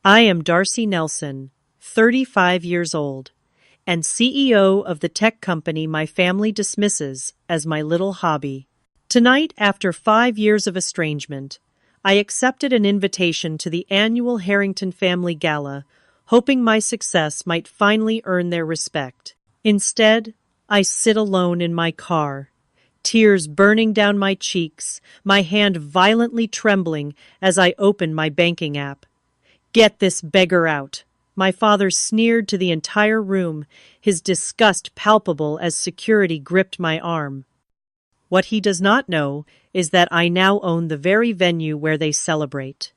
I am Darcy Nelson, 35 years old, and CEO of the tech company my family dismisses as my little hobby. Tonight, after 5 years of estrangement, I accepted an invitation to the annual Harrington Family Gala, hoping my success might finally earn their respect. Instead, I sit alone in my car, tears burning down my cheeks, my hand violently trembling as I open my banking app. "Get this beggar out," my father sneered to the entire room, his disgust palpable as security gripped my arm. What he does not know is that I now own the very venue where they celebrate.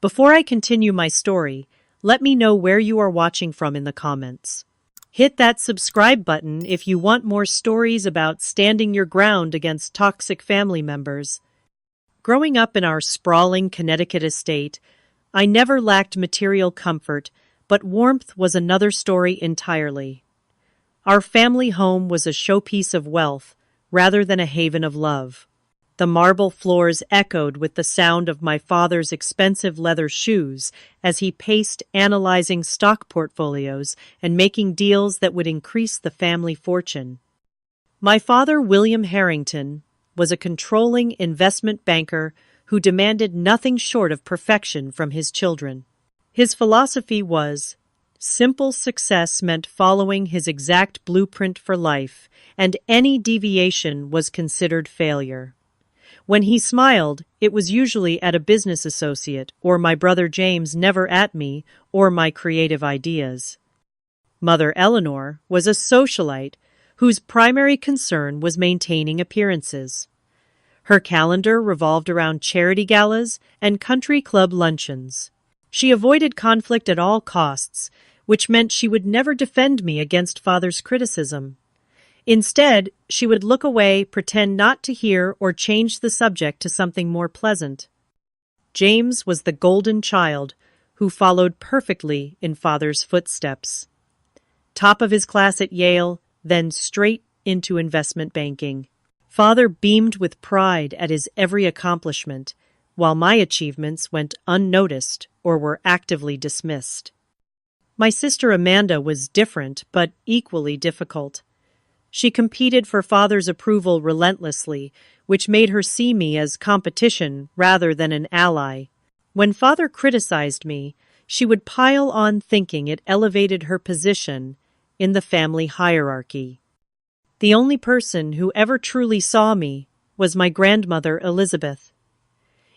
Before I continue my story, let me know where you are watching from in the comments. Hit that subscribe button if you want more stories about standing your ground against toxic family members. Growing up in our sprawling Connecticut estate, I never lacked material comfort, but warmth was another story entirely. Our family home was a showpiece of wealth rather than a haven of love. The marble floors echoed with the sound of my father's expensive leather shoes as he paced analyzing stock portfolios and making deals that would increase the family fortune. My father, William Harrington, was a controlling investment banker who demanded nothing short of perfection from his children. His philosophy was, simple success meant following his exact blueprint for life, and any deviation was considered failure. When he smiled, it was usually at a business associate or my brother James, never at me or my creative ideas. Mother Eleanor was a socialite whose primary concern was maintaining appearances. Her calendar revolved around charity galas and country club luncheons. She avoided conflict at all costs, which meant she would never defend me against father's criticism. Instead, she would look away, pretend not to hear, or change the subject to something more pleasant. James was the golden child who followed perfectly in father's footsteps. Top of his class at Yale, then straight into investment banking. Father beamed with pride at his every accomplishment, while my achievements went unnoticed or were actively dismissed. My sister Amanda was different, but equally difficult. She competed for father's approval relentlessly, which made her see me as competition rather than an ally. When father criticized me, she would pile on thinking it elevated her position in the family hierarchy. The only person who ever truly saw me was my grandmother Elizabeth.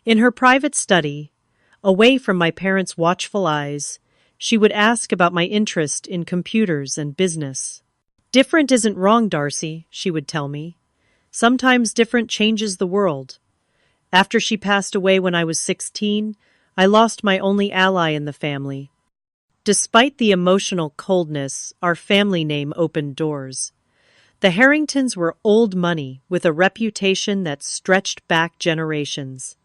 In her private study, away from my parents' watchful eyes, she would ask about my interest in computers and business. "Different isn't wrong, Darcy," she would tell me. "Sometimes different changes the world." After she passed away when I was 16, I lost my only ally in the family. Despite the emotional coldness, our family name opened doors. The Harringtons were old money with a reputation that stretched back generations.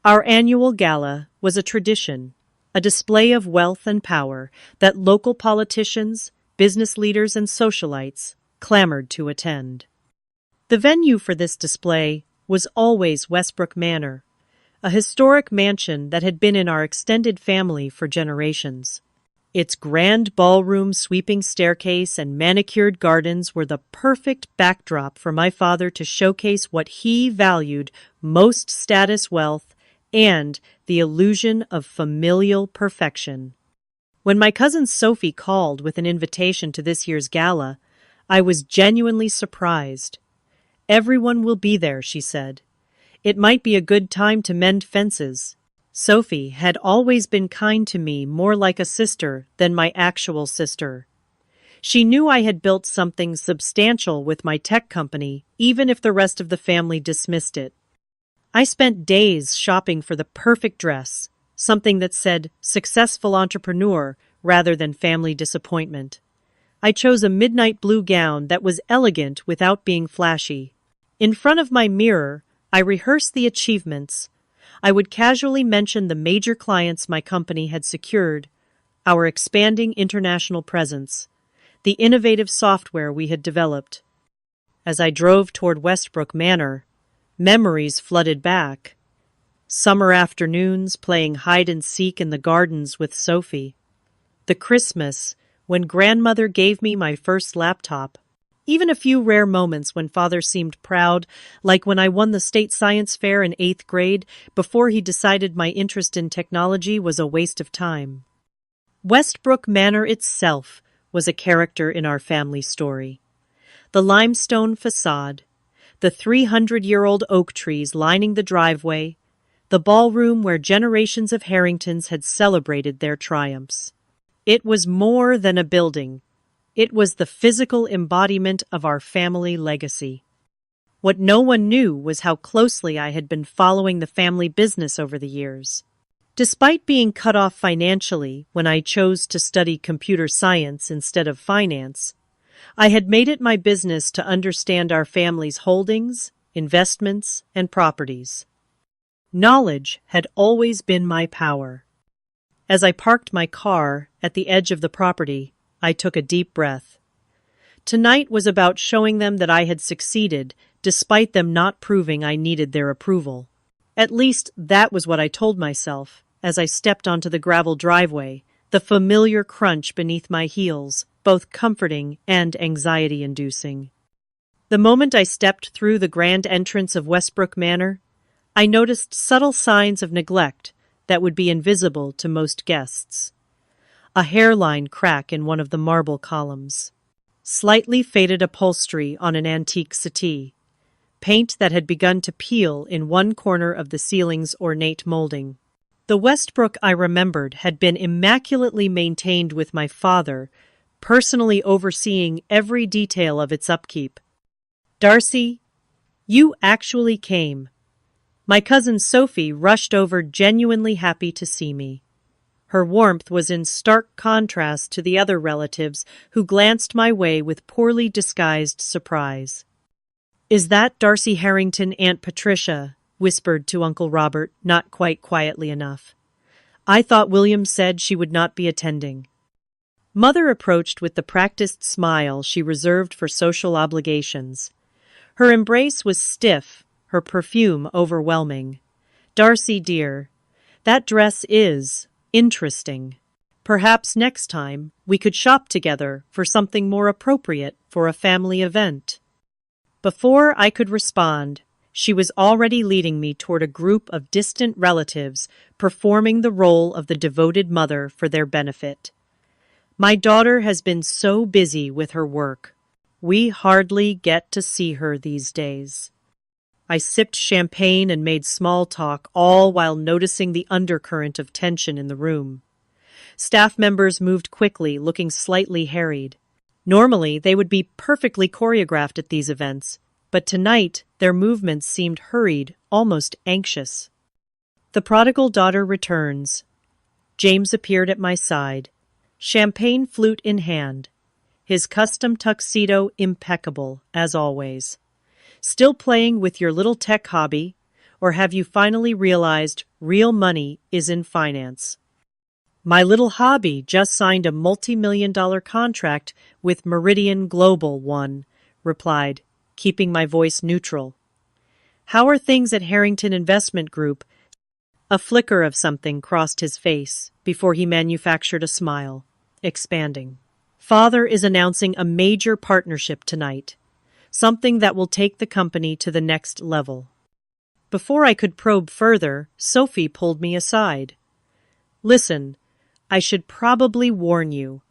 Our annual gala was a tradition, a display of wealth and power that local politicians, business leaders, and socialites clamored to attend. The venue for this display was always Westbrook Manor, a historic mansion that had been in our extended family for generations. Its grand ballroom, sweeping staircase, and manicured gardens were the perfect backdrop for my father to showcase what he valued most: status, wealth, and the illusion of familial perfection. When my cousin Sophie called with an invitation to this year's gala, I was genuinely surprised. "Everyone will be there," she said. "It might be a good time to mend fences." Sophie had always been kind to me, more like a sister than my actual sister. She knew I had built something substantial with my tech company, even if the rest of the family dismissed it. I spent days shopping for the perfect dress, something that said successful entrepreneur rather than family disappointment. I chose a midnight blue gown that was elegant without being flashy. In front of my mirror, I rehearsed the achievements. I would casually mention the major clients my company had secured, our expanding international presence, the innovative software we had developed. As I drove toward Westbrook Manor, memories flooded back. Summer afternoons playing hide and seek in the gardens with Sophie. The Christmas when grandmother gave me my first laptop. Even a few rare moments when father seemed proud, like when I won the state science fair in 8th grade before he decided my interest in technology was a waste of time. Westbrook Manor itself was a character in our family story. The limestone facade, the 300-year-old oak trees lining the driveway, the ballroom where generations of Harringtons had celebrated their triumphs. It was more than a building. It was the physical embodiment of our family legacy. What no one knew was how closely I had been following the family business over the years. Despite being cut off financially when I chose to study computer science instead of finance, I had made it my business to understand our family's holdings, investments, and properties. Knowledge had always been my power. As I parked my car at the edge of the property, I took a deep breath. Tonight was about showing them that I had succeeded, despite them not proving I needed their approval. At least that was what I told myself as I stepped onto the gravel driveway, the familiar crunch beneath my heels, both comforting and anxiety-inducing. The moment I stepped through the grand entrance of Westbrook Manor, I noticed subtle signs of neglect that would be invisible to most guests. A hairline crack in one of the marble columns, slightly faded upholstery on an antique settee, paint that had begun to peel in one corner of the ceiling's ornate molding. The Westbrook I remembered had been immaculately maintained with my father, personally overseeing every detail of its upkeep. "Darcy, you actually came." My cousin Sophie rushed over, genuinely happy to see me. Her warmth was in stark contrast to the other relatives who glanced my way with poorly disguised surprise. "Is that Darcy Harrington, Aunt Patricia?" whispered to Uncle Robert, not quite quietly enough. "I thought William said she would not be attending." Mother approached with the practiced smile she reserved for social obligations. Her embrace was stiff, her perfume overwhelming. "Darcy, dear, that dress is interesting. Perhaps next time we could shop together for something more appropriate for a family event." Before I could respond, she was already leading me toward a group of distant relatives performing the role of the devoted mother for their benefit. "My daughter has been so busy with her work. We hardly get to see her these days." I sipped champagne and made small talk, all while noticing the undercurrent of tension in the room. Staff members moved quickly, looking slightly harried. Normally, they would be perfectly choreographed at these events, but tonight their movements seemed hurried, almost anxious. The prodigal daughter returns. James appeared at my side, champagne flute in hand, his custom tuxedo impeccable, as always. "Still playing with your little tech hobby, or have you finally realized real money is in finance?" "My little hobby just signed a multi-million-dollar contract with Meridian Global One," replied, keeping my voice neutral. "How are things at Harrington Investment Group?" A flicker of something crossed his face before he manufactured a smile, expanding. "Father is announcing a major partnership tonight. Something that will take the company to the next level." Before I could probe further, Sophie pulled me aside. "Listen, I should probably warn you.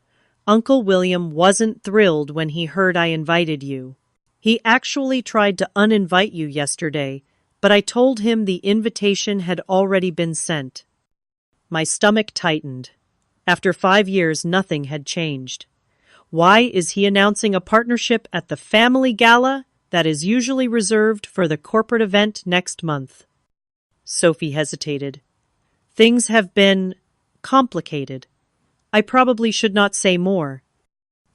Uncle William wasn't thrilled when he heard I invited you. He actually tried to uninvite you yesterday, but I told him the invitation had already been sent." My stomach tightened. After 5 years, nothing had changed. Why is he announcing a partnership at the family gala that is usually reserved for the corporate event next month? Sophie hesitated. "Things have been complicated. I probably should not say more."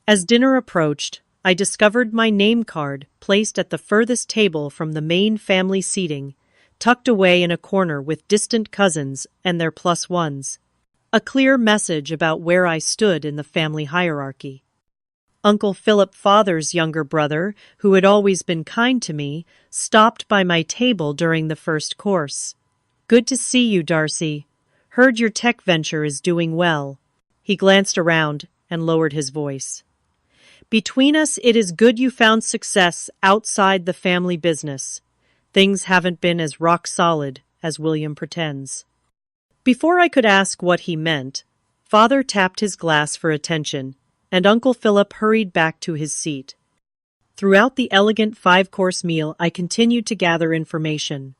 As dinner approached, I discovered my name card placed at the furthest table from the main family seating, tucked away in a corner with distant cousins and their plus ones. A clear message about where I stood in the family hierarchy. Uncle Philip, father's younger brother, who had always been kind to me, stopped by my table during the first course. Good to see you, Darcy. Heard your tech venture is doing well. He glanced around and lowered his voice. Between us, it is good you found success outside the family business. Things haven't been as rock solid as William pretends. Before I could ask what he meant, Father tapped his glass for attention, and Uncle Philip hurried back to his seat. Throughout the elegant five-course meal, I continued to gather information.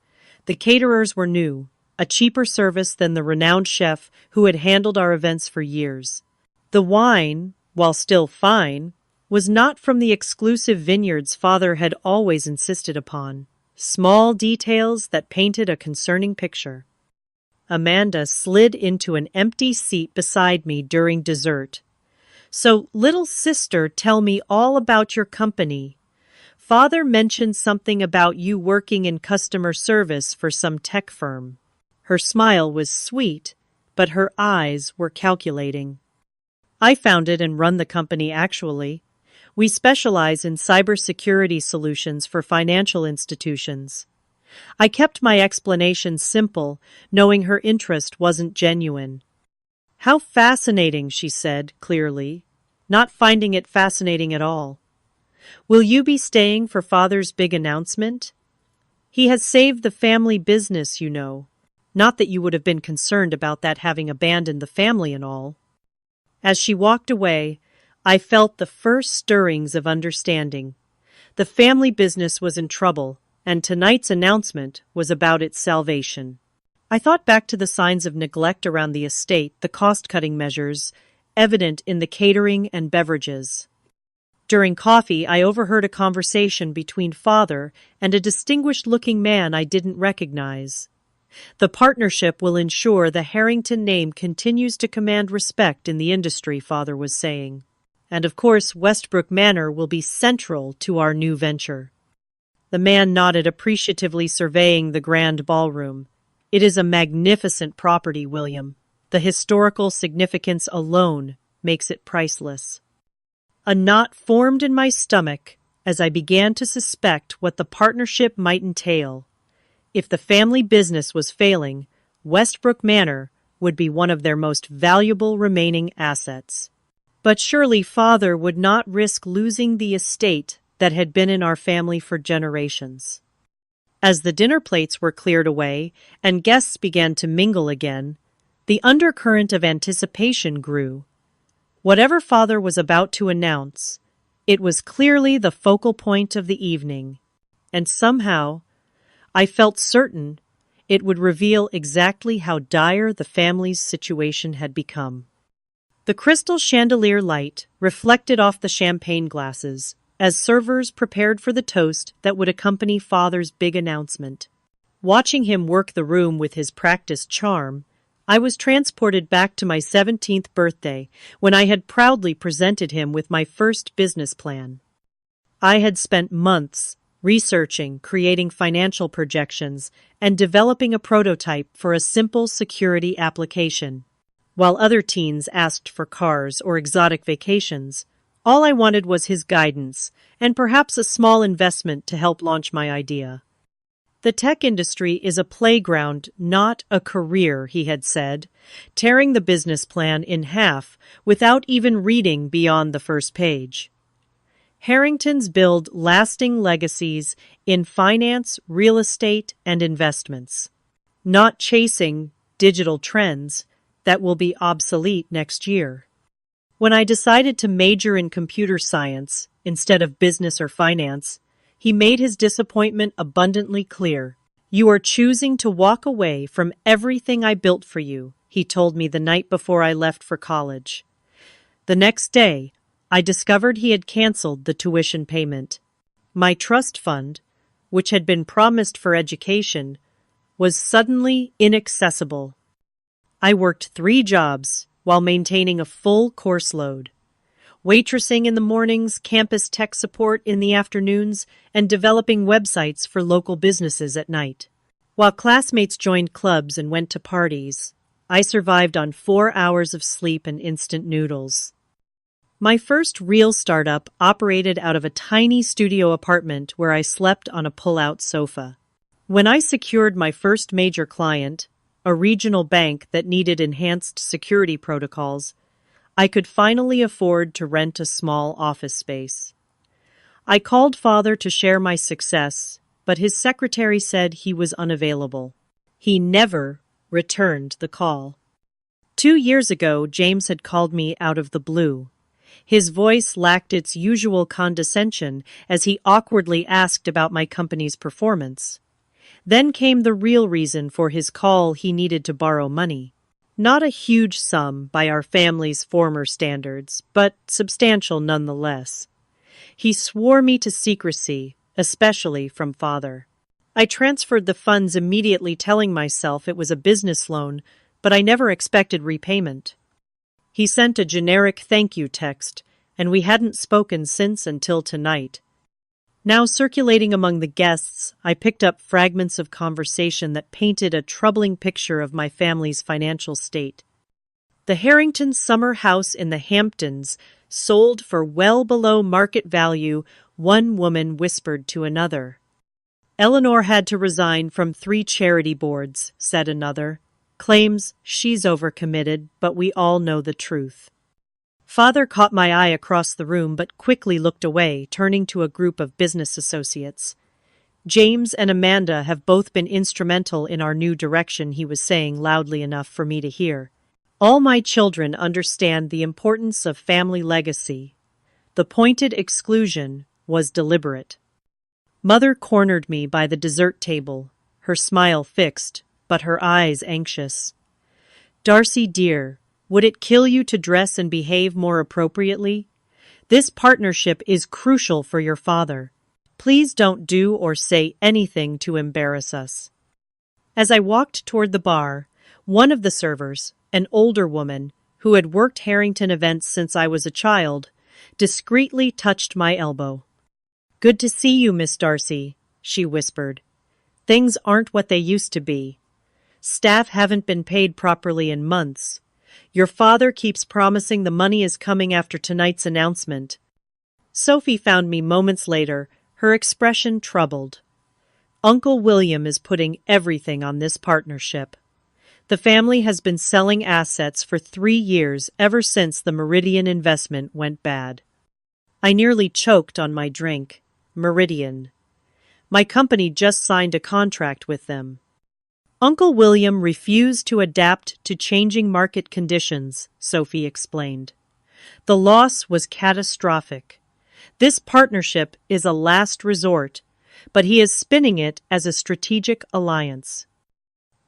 The caterers were new, a cheaper service than the renowned chef who had handled our events for years. The wine, while still fine, was not from the exclusive vineyards Father had always insisted upon. Small details that painted a concerning picture. Amanda slid into an empty seat beside me during dessert. So, little sister, tell me all about your company. Father mentioned something about you working in customer service for some tech firm. Her smile was sweet, but her eyes were calculating. I founded and run the company actually. We specialize in cybersecurity solutions for financial institutions. I kept my explanation simple, knowing her interest wasn't genuine. How fascinating, she said, clearly, not finding it fascinating at all. Will you be staying for Father's big announcement? He has saved the family business, you know. Not that you would have been concerned about that having abandoned the family and all. As she walked away, I felt the first stirrings of understanding. The family business was in trouble, and tonight's announcement was about its salvation. I thought back to the signs of neglect around the estate, the cost-cutting measures, evident in the catering and beverages. During coffee, I overheard a conversation between Father and a distinguished-looking man I didn't recognize. The partnership will ensure the Harrington name continues to command respect in the industry, Father was saying. And of course, Westbrook Manor will be central to our new venture. The man nodded appreciatively, surveying the grand ballroom. It is a magnificent property, William. The historical significance alone makes it priceless. A knot formed in my stomach as I began to suspect what the partnership might entail. If the family business was failing, Westbrook Manor would be one of their most valuable remaining assets. But surely Father would not risk losing the estate that had been in our family for generations. As the dinner plates were cleared away and guests began to mingle again, the undercurrent of anticipation grew. Whatever Father was about to announce, it was clearly the focal point of the evening, and somehow, I felt certain it would reveal exactly how dire the family's situation had become. The crystal chandelier light reflected off the champagne glasses as servers prepared for the toast that would accompany Father's big announcement. Watching him work the room with his practiced charm, I was transported back to my 17th birthday when I had proudly presented him with my first business plan. I had spent months researching, creating financial projections, and developing a prototype for a simple security application. While other teens asked for cars or exotic vacations, all I wanted was his guidance and perhaps a small investment to help launch my idea. The tech industry is a playground, not a career, he had said, tearing the business plan in half without even reading beyond the first page. Harringtons build lasting legacies in finance, real estate, and investments, not chasing digital trends that will be obsolete next year. When I decided to major in computer science instead of business or finance, he made his disappointment abundantly clear. You are choosing to walk away from everything I built for you, he told me the night before I left for college. The next day, I discovered he had canceled the tuition payment. My trust fund, which had been promised for education, was suddenly inaccessible. I worked 3 jobs while maintaining a full course load. Waitressing in the mornings, campus tech support in the afternoons, and developing websites for local businesses at night. While classmates joined clubs and went to parties, I survived on 4 hours of sleep and instant noodles. My first real startup operated out of a tiny studio apartment where I slept on a pull-out sofa. When I secured my first major client, a regional bank that needed enhanced security protocols, I could finally afford to rent a small office space. I called Father to share my success, but his secretary said he was unavailable. He never returned the call. 2 years ago, James had called me out of the blue. His voice lacked its usual condescension as he awkwardly asked about my company's performance. Then came the real reason for his call: he needed to borrow money. Not a huge sum by our family's former standards, but substantial nonetheless. He swore me to secrecy, especially from Father. I transferred the funds immediately, telling myself it was a business loan, but I never expected repayment. He sent a generic thank you text, and we hadn't spoken since until tonight. Now circulating among the guests, I picked up fragments of conversation that painted a troubling picture of my family's financial state. The Harrington summer house in the Hamptons sold for well below market value, one woman whispered to another. Eleanor had to resign from 3 charity boards, said another. Claims she's overcommitted, but we all know the truth. Father caught my eye across the room but quickly looked away, turning to a group of business associates. James and Amanda have both been instrumental in our new direction, he was saying loudly enough for me to hear. All my children understand the importance of family legacy. The pointed exclusion was deliberate. Mother cornered me by the dessert table, her smile fixed, but her eyes anxious. Darcy, dear, would it kill you to dress and behave more appropriately? This partnership is crucial for your father. Please don't do or say anything to embarrass us. As I walked toward the bar, one of the servers, an older woman who had worked Harrington events since I was a child, discreetly touched my elbow. Good to see you, Miss Darcy, she whispered. Things aren't what they used to be. Staff haven't been paid properly in months. Your father keeps promising the money is coming after tonight's announcement. Sophie found me moments later, her expression troubled. Uncle William is putting everything on this partnership. The family has been selling assets for 3 years, ever since the Meridian investment went bad. I nearly choked on my drink. Meridian. My company just signed a contract with them. Uncle William refused to adapt to changing market conditions, Sophie explained. The loss was catastrophic. This partnership is a last resort, but he is spinning it as a strategic alliance.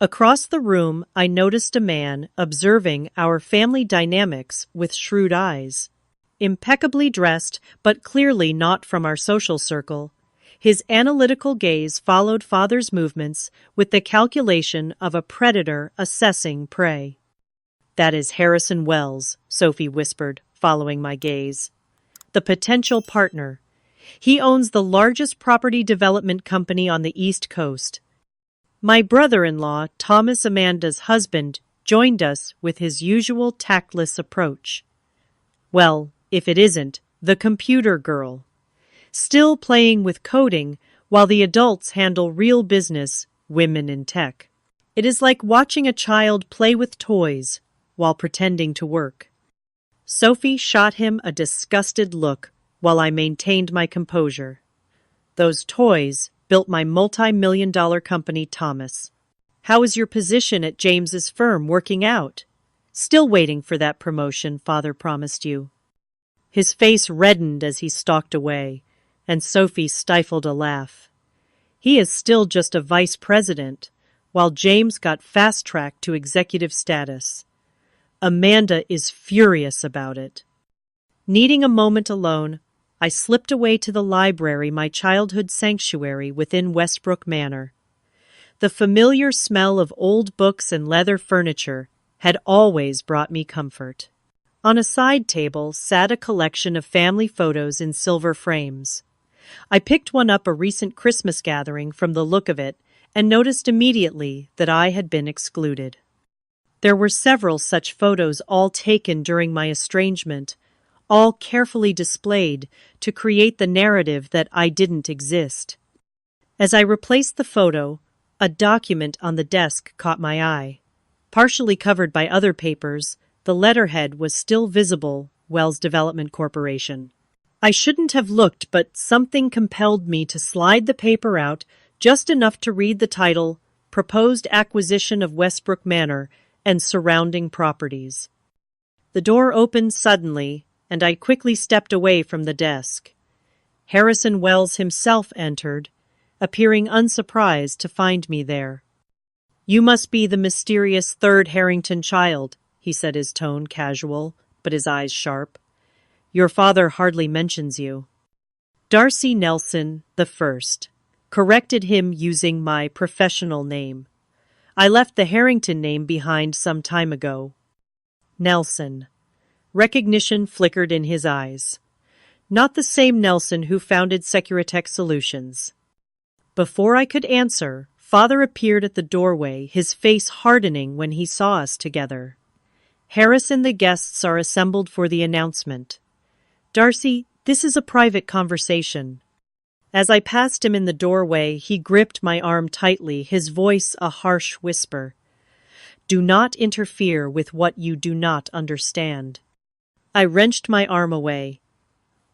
Across the room, I noticed a man observing our family dynamics with shrewd eyes. Impeccably dressed, but clearly not from our social circle, his analytical gaze followed Father's movements with the calculation of a predator assessing prey. That is Harrison Wells, Sophie whispered, following my gaze. The potential partner. He owns the largest property development company on the East Coast. My brother-in-law, Thomas, Amanda's husband, joined us with his usual tactless approach. Well, if it isn't, the computer girl. Still playing with coding while the adults handle real business, women in tech. It is like watching a child play with toys while pretending to work. Sophie shot him a disgusted look while I maintained my composure. Those toys built my multi-million-dollar company, Thomas. How is your position at James's firm working out? Still waiting for that promotion Father promised you. His face reddened as he stalked away, and Sophie stifled a laugh. He is still just a vice president, while James got fast-tracked to executive status. Amanda is furious about it. Needing a moment alone, I slipped away to the library, my childhood sanctuary within Westbrook Manor. The familiar smell of old books and leather furniture had always brought me comfort. On a side table sat a collection of family photos in silver frames. I picked one up, a recent Christmas gathering, from the look of it, and noticed immediately that I had been excluded. There were several such photos, all taken during my estrangement, all carefully displayed to create the narrative that I didn't exist. As I replaced the photo, A document on the desk caught my eye. Partially covered by other papers, the letterhead was still visible, Wells Development Corporation. I shouldn't have looked, but something compelled me to slide the paper out just enough to read the title, Proposed Acquisition of Westbrook Manor and Surrounding Properties. The door opened suddenly, and I quickly stepped away from the desk. Harrison Wells himself entered, appearing unsurprised to find me there. "You must be the mysterious third Harrington child," he said, his tone casual, but his eyes sharp. "Your father hardly mentions you." "Darcy Nelson the First," corrected him using my professional name. "I left the Harrington name behind some time ago." Nelson. Recognition flickered in his eyes. Not the same Nelson who founded Securitech Solutions. Before I could answer, Father appeared at the doorway, his face hardening when he saw us together. "Harris and the guests are assembled for the announcement. Darcy, this is a private conversation." As I passed him in the doorway, he gripped my arm tightly, his voice a harsh whisper. "Do not interfere with what you do not understand." I wrenched my arm away.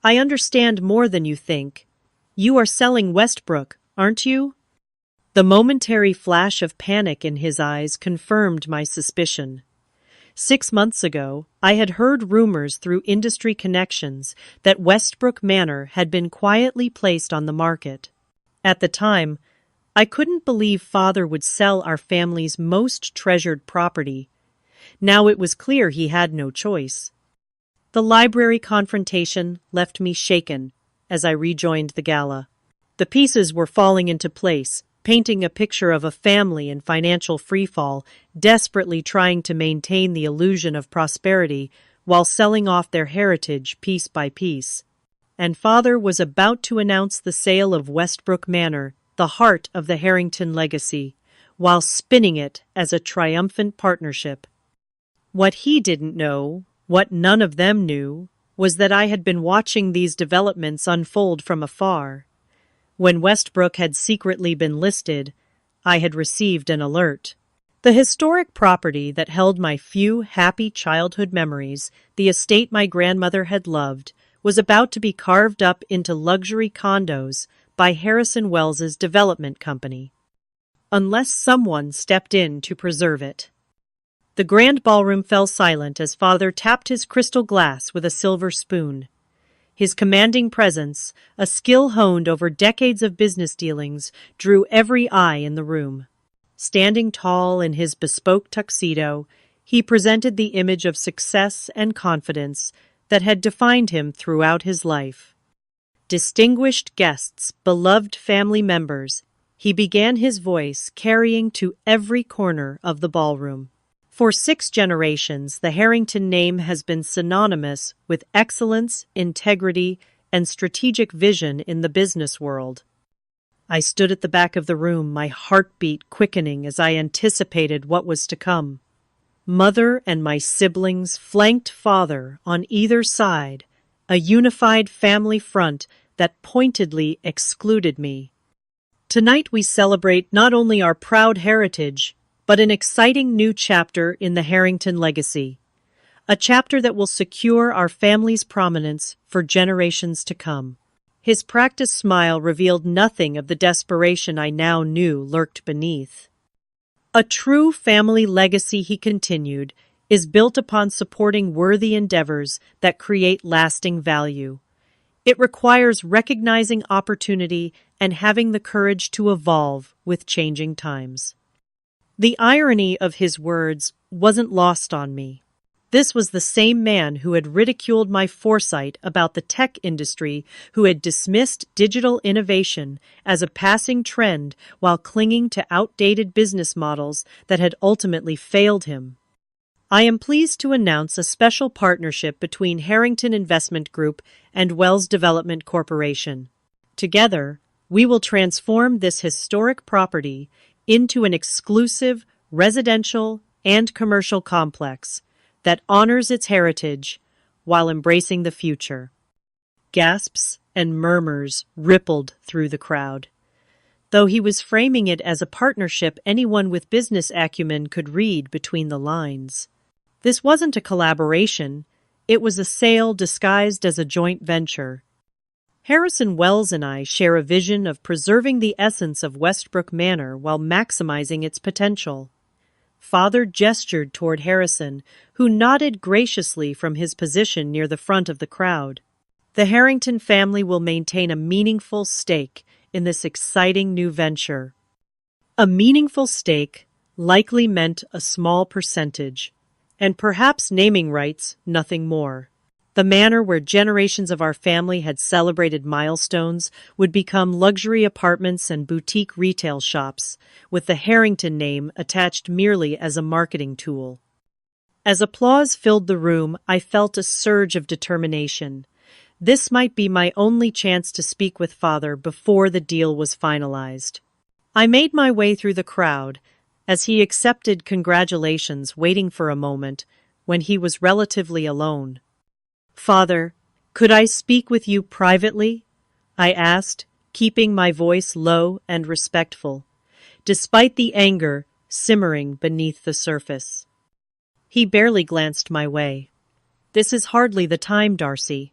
"I understand more than you think. You are selling Westbrook, aren't you?" The momentary flash of panic in his eyes confirmed my suspicion. 6 months ago, I had heard rumors through industry connections that Westbrook Manor had been quietly placed on the market. At the time, I couldn't believe Father would sell our family's most treasured property. Now it was clear he had no choice. The library confrontation left me shaken as I rejoined the gala. The pieces were falling into place, painting a picture of a family in financial freefall, desperately trying to maintain the illusion of prosperity while selling off their heritage piece by piece. And Father was about to announce the sale of Westbrook Manor, the heart of the Harrington legacy, while spinning it as a triumphant partnership. What he didn't know, what none of them knew, was that I had been watching these developments unfold from afar. When Westbrook had secretly been listed, I had received an alert. The historic property that held my few happy childhood memories, the estate my grandmother had loved, was about to be carved up into luxury condos by Harrison Wells's development company, unless someone stepped in to preserve it. The grand ballroom fell silent as Father tapped his crystal glass with a silver spoon. His commanding presence, a skill honed over decades of business dealings, drew every eye in the room. Standing tall in his bespoke tuxedo, he presented the image of success and confidence that had defined him throughout his life. Distinguished guests, beloved family members, he began his voice carrying to every corner of the ballroom. For 6 generations, the Harrington name has been synonymous with excellence, integrity, and strategic vision in the business world. I stood at the back of the room, my heartbeat quickening as I anticipated what was to come. Mother and my siblings flanked Father on either side, a unified family front that pointedly excluded me. Tonight we celebrate not only our proud heritage, but an exciting new chapter in the Harrington legacy. A chapter that will secure our family's prominence for generations to come. His practiced smile revealed nothing of the desperation I now knew lurked beneath. A true family legacy, he continued, is built upon supporting worthy endeavors that create lasting value. It requires recognizing opportunity and having the courage to evolve with changing times. The irony of his words wasn't lost on me. This was the same man who had ridiculed my foresight about the tech industry, who had dismissed digital innovation as a passing trend while clinging to outdated business models that had ultimately failed him. I am pleased to announce a special partnership between Harrington Investment Group and Wells Development Corporation. Together, we will transform this historic property into an exclusive residential and commercial complex that honors its heritage while embracing the future. Gasps and murmurs rippled through the crowd. Though he was framing it as a partnership, anyone with business acumen could read between the lines. This wasn't a collaboration, it was a sale disguised as a joint venture. Harrison Wells and I share a vision of preserving the essence of Westbrook Manor while maximizing its potential. Father gestured toward Harrison, who nodded graciously from his position near the front of the crowd. The Harrington family will maintain a meaningful stake in this exciting new venture. A meaningful stake likely meant a small percentage, and perhaps naming rights, nothing more. The manor where generations of our family had celebrated milestones would become luxury apartments and boutique retail shops, with the Harrington name attached merely as a marketing tool. As applause filled the room, I felt a surge of determination. This might be my only chance to speak with Father before the deal was finalized. I made my way through the crowd, as he accepted congratulations, waiting for a moment when he was relatively alone. "Father, could I speak with you privately?" I asked, keeping my voice low and respectful, despite the anger simmering beneath the surface. He barely glanced my way. "This is hardly the time, Darcy.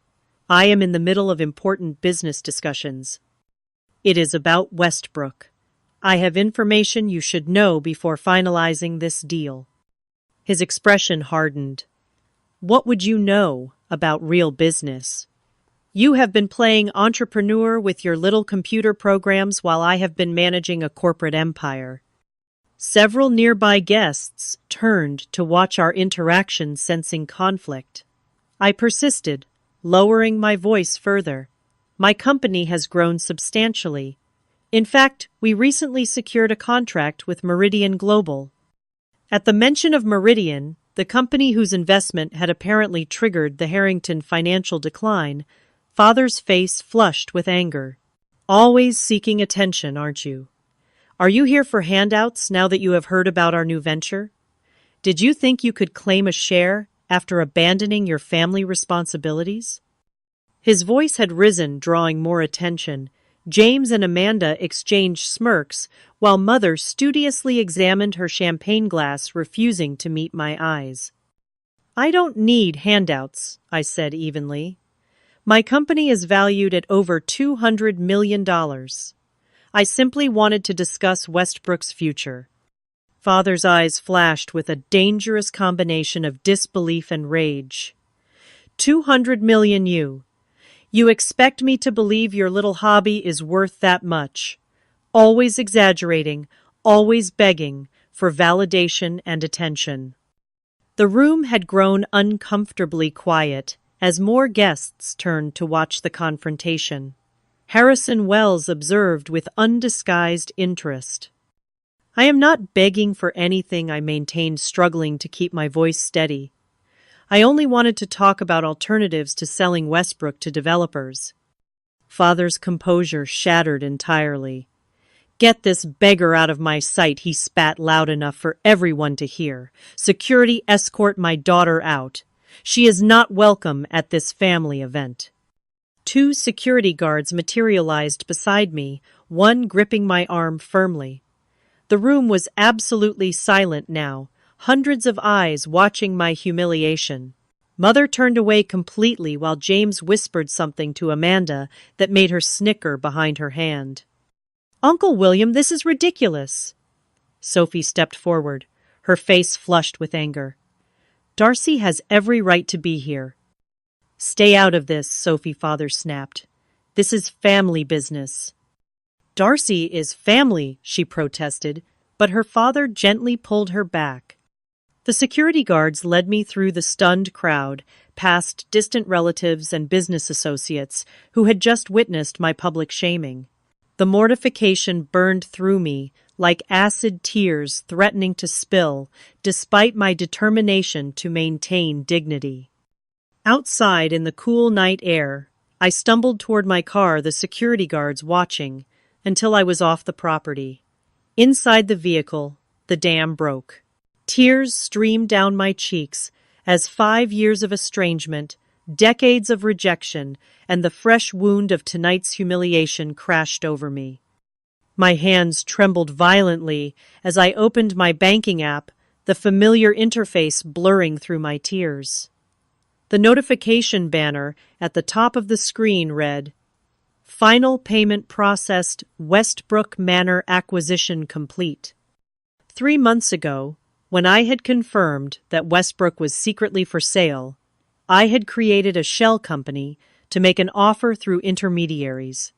I am in the middle of important business discussions. It is about Westbrook. I have information you should know before finalizing this deal." His expression hardened. "What would you know about real business? You have been playing entrepreneur with your little computer programs while I have been managing a corporate empire." Several nearby guests turned to watch our interaction, sensing conflict. I persisted, lowering my voice further. "My company has grown substantially. In fact, we recently secured a contract with Meridian Global." At the mention of Meridian, the company whose investment had apparently triggered the Harrington financial decline, Father's face flushed with anger. "Always seeking attention, aren't you? Are you here for handouts now that you have heard about our new venture? Did you think you could claim a share after abandoning your family responsibilities?" His voice had risen, drawing more attention. James and Amanda exchanged smirks, while Mother studiously examined her champagne glass, refusing to meet my eyes. "I don't need handouts," I said evenly. "My company is valued at over $200 million. I simply wanted to discuss Westbrook's future." Father's eyes flashed with a dangerous combination of disbelief and rage. "200 million, you? You expect me to believe your little hobby is worth that much? Always exaggerating, always begging for validation and attention." The room had grown uncomfortably quiet as more guests turned to watch the confrontation. Harrison Wells observed with undisguised interest. "I am not begging for anything," I maintained, struggling to keep my voice steady. "I only wanted to talk about alternatives to selling Westbrook to developers." Father's composure shattered entirely. "Get this beggar out of my sight," he spat loud enough for everyone to hear. "Security, escort my daughter out. She is not welcome at this family event." Two security guards materialized beside me, one gripping my arm firmly. The room was absolutely silent now, hundreds of eyes watching my humiliation. Mother turned away completely while James whispered something to Amanda that made her snicker behind her hand. "Uncle William, this is ridiculous." Sophie stepped forward, her face flushed with anger. "Darcy has every right to be here." "Stay out of this," Sophie Father snapped. "This is family business." "Darcy is family," she protested, but her father gently pulled her back. The security guards led me through the stunned crowd, past distant relatives and business associates who had just witnessed my public shaming. The mortification burned through me like acid tears threatening to spill, despite my determination to maintain dignity. Outside in the cool night air, I stumbled toward my car, the security guards watching, until I was off the property. Inside the vehicle, the dam broke. Tears streamed down my cheeks as 5 years of estrangement, decades of rejection, and the fresh wound of tonight's humiliation crashed over me. My hands trembled violently as I opened my banking app, the familiar interface blurring through my tears. The notification banner at the top of the screen read, "Final payment processed, Westbrook Manor acquisition complete." 3 months ago, when I had confirmed that Westbrook was secretly for sale, I had created a shell company to make an offer through intermediaries.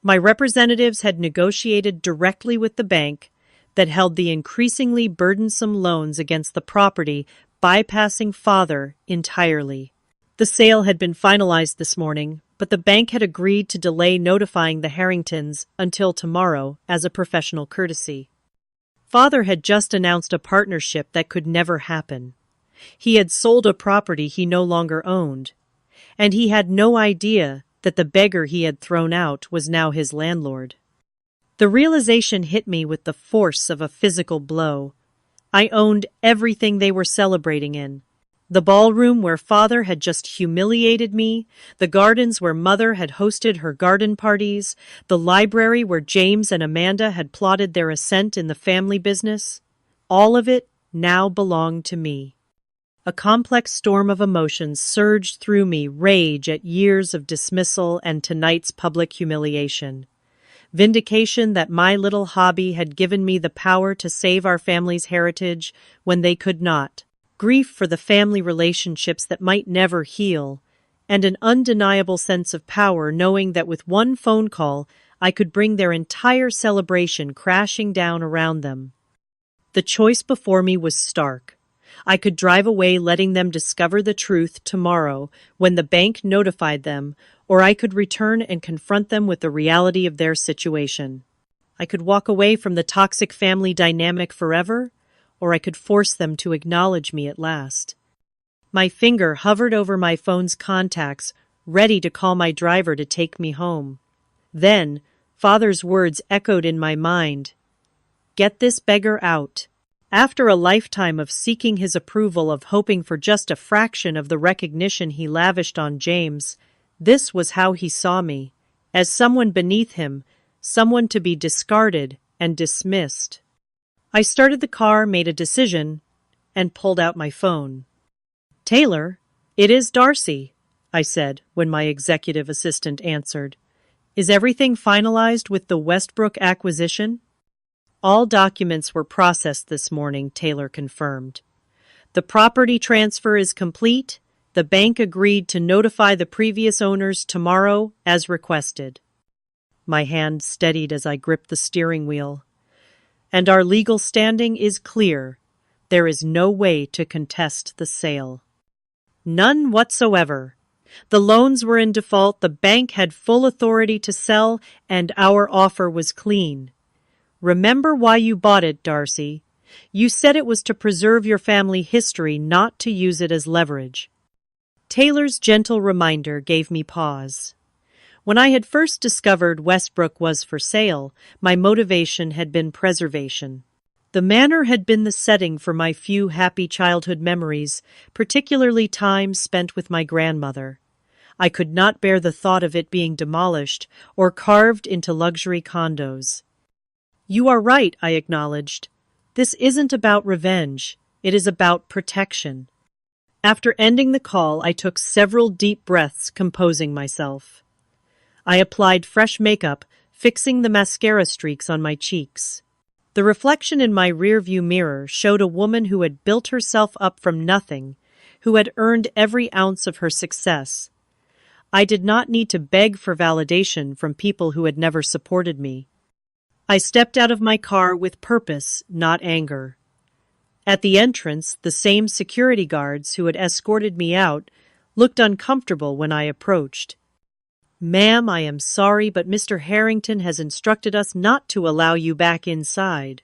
My representatives had negotiated directly with the bank that held the increasingly burdensome loans against the property, bypassing father entirely. The sale had been finalized this morning, but the bank had agreed to delay notifying the Harringtons until tomorrow as a professional courtesy. Father had just announced a partnership that could never happen. He had sold a property he no longer owned, and he had no idea that the beggar he had thrown out was now his landlord. The realization hit me with the force of a physical blow. I owned everything they were celebrating in. The ballroom where father had just humiliated me, the gardens where mother had hosted her garden parties, the library where James and Amanda had plotted their ascent in the family business. All of it now belonged to me. A complex storm of emotions surged through me, rage at years of dismissal and tonight's public humiliation. Vindication that my little hobby had given me the power to save our family's heritage when they could not. Grief for the family relationships that might never heal, and an undeniable sense of power knowing that with one phone call I could bring their entire celebration crashing down around them. The choice before me was stark. I could drive away letting them discover the truth tomorrow when the bank notified them, or I could return and confront them with the reality of their situation. I could walk away from the toxic family dynamic forever, or I could force them to acknowledge me at last. My finger hovered over my phone's contacts, ready to call my driver to take me home. Then, father's words echoed in my mind. "Get this beggar out." After a lifetime of seeking his approval, of hoping for just a fraction of the recognition he lavished on James, this was how he saw me, as someone beneath him, someone to be discarded and dismissed. I started the car, made a decision, and pulled out my phone. "Taylor, it is Darcy," I said when my executive assistant answered. "Is everything finalized with the Westbrook acquisition?" "All documents were processed this morning," Taylor confirmed. "The property transfer is complete. The bank agreed to notify the previous owners tomorrow as requested." My hand steadied as I gripped the steering wheel. "And our legal standing is clear. There is no way to contest the sale." "None whatsoever. The loans were in default, the bank had full authority to sell, and our offer was clean. Remember why you bought it, Darcy. You said it was to preserve your family history, not to use it as leverage." Taylor's gentle reminder gave me pause. When I had first discovered Westbrook was for sale, my motivation had been preservation. The manor had been the setting for my few happy childhood memories, particularly time spent with my grandmother. I could not bear the thought of it being demolished or carved into luxury condos. "You are right," I acknowledged. "This isn't about revenge. It is about protection." After ending the call, I took several deep breaths, composing myself. I applied fresh makeup, fixing the mascara streaks on my cheeks. The reflection in my rearview mirror showed a woman who had built herself up from nothing, who had earned every ounce of her success. I did not need to beg for validation from people who had never supported me. I stepped out of my car with purpose, not anger. At the entrance, the same security guards who had escorted me out looked uncomfortable when I approached. "Ma'am, I am sorry, but Mr. Harrington has instructed us not to allow you back inside."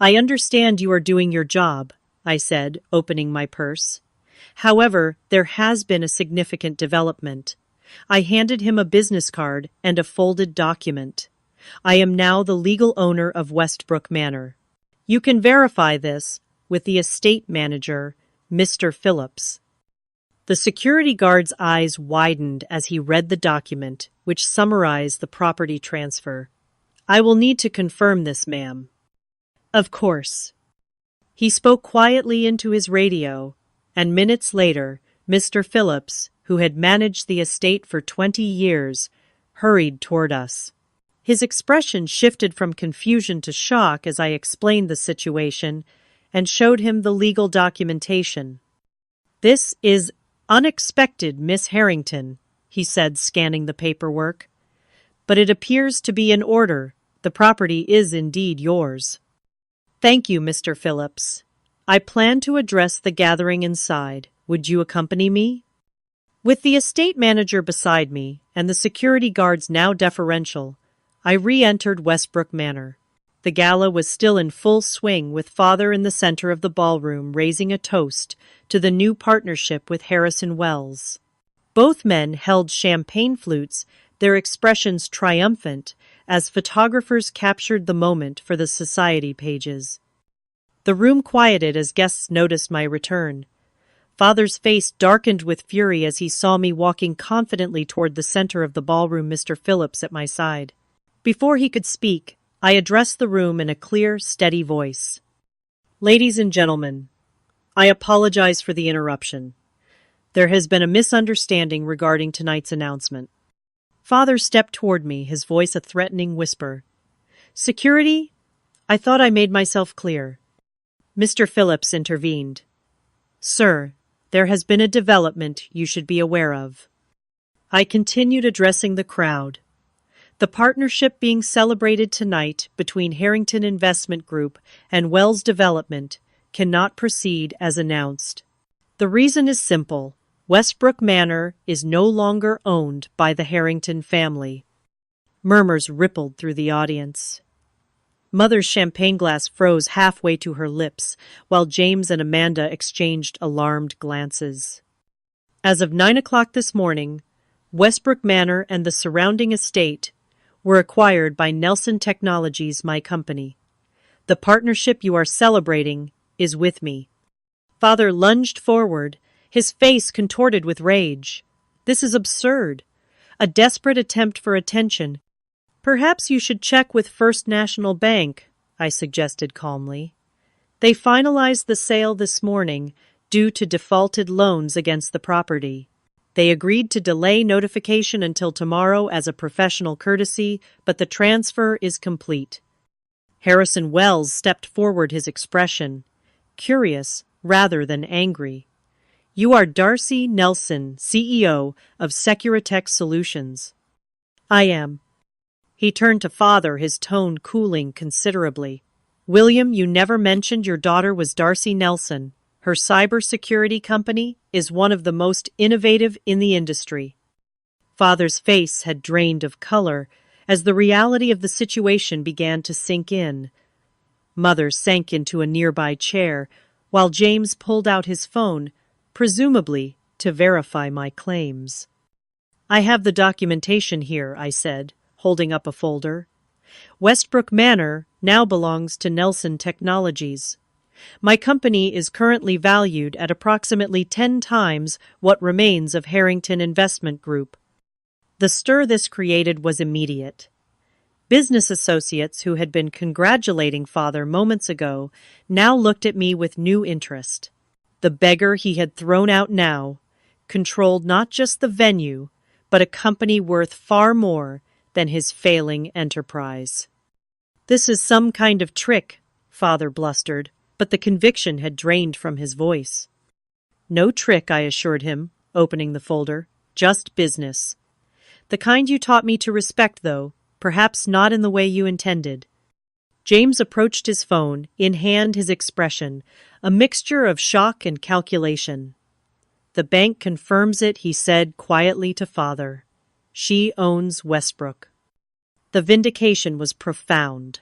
"I understand you are doing your job," I said, opening my purse. "However, there has been a significant development." I handed him a business card and a folded document. "I am now the legal owner of Westbrook Manor. You can verify this with the estate manager, Mr. Phillips." The security guard's eyes widened as he read the document, which summarized the property transfer. I will need to confirm this, ma'am. Of course. He spoke quietly into his radio, and minutes later, Mr. Phillips, who had managed the estate for 20 years, hurried toward us. His expression shifted from confusion to shock as I explained the situation and showed him the legal documentation. "This is unexpected, Miss Harrington," he said, scanning the paperwork. "But it appears to be in order. The property is indeed yours." "Thank you, Mr. Phillips. I plan to address the gathering inside. Would you accompany me?" With the estate manager beside me and the security guards now deferential, I re-entered Westbrook Manor. The gala was still in full swing, with Father in the center of the ballroom raising a toast to the new partnership with Harrison Wells. Both men held champagne flutes, their expressions triumphant, as photographers captured the moment for the society pages. The room quieted as guests noticed my return. Father's face darkened with fury as he saw me walking confidently toward the center of the ballroom, Mr. Phillips at my side. Before he could speak, I addressed the room in a clear, steady voice. "Ladies and gentlemen, I apologize for the interruption. There has been a misunderstanding regarding tonight's announcement." Father stepped toward me, his voice a threatening whisper. "Security? I thought I made myself clear." Mr. Phillips intervened. "Sir, there has been a development you should be aware of." I continued addressing the crowd. "The partnership being celebrated tonight between Harrington Investment Group and Wells Development cannot proceed as announced. The reason is simple. Westbrook Manor is no longer owned by the Harrington family." Murmurs rippled through the audience. Mother's champagne glass froze halfway to her lips, while James and Amanda exchanged alarmed glances. As of 9 o'clock this morning, Westbrook Manor and the surrounding estate were acquired by Nelson Technologies, my company. The partnership you are celebrating is with me." Father lunged forward, his face contorted with rage. "This is absurd. A desperate attempt for attention. Perhaps you should check with First National Bank," I suggested calmly. "They finalized the sale this morning due to defaulted loans against the property. They agreed to delay notification until tomorrow as a professional courtesy, but the transfer is complete." Harrison Wells stepped forward, his expression curious rather than angry. "You are Darcy Nelson, CEO of Securitech Solutions." "I am." He turned to Father, his tone cooling considerably. "William, you never mentioned your daughter was Darcy Nelson. Her cybersecurity company is one of the most innovative in the industry." Father's face had drained of color as the reality of the situation began to sink in. Mother sank into a nearby chair, while James pulled out his phone, presumably to verify my claims. "I have the documentation here," I said, holding up a folder. "Westbrook Manor now belongs to Nelson Technologies. My company is currently valued at approximately 10 times what remains of Harrington Investment Group." The stir this created was immediate. Business associates who had been congratulating Father moments ago now looked at me with new interest. The beggar he had thrown out now controlled not just the venue, but a company worth far more than his failing enterprise. "This is some kind of trick," Father blustered, but the conviction had drained from his voice. "No trick," I assured him, opening the folder. "Just business. The kind you taught me to respect, though, perhaps not in the way you intended." James approached his phone, in hand, his expression a mixture of shock and calculation. "The bank confirms it," he said quietly to Father. "She owns Westbrook." The vindication was profound.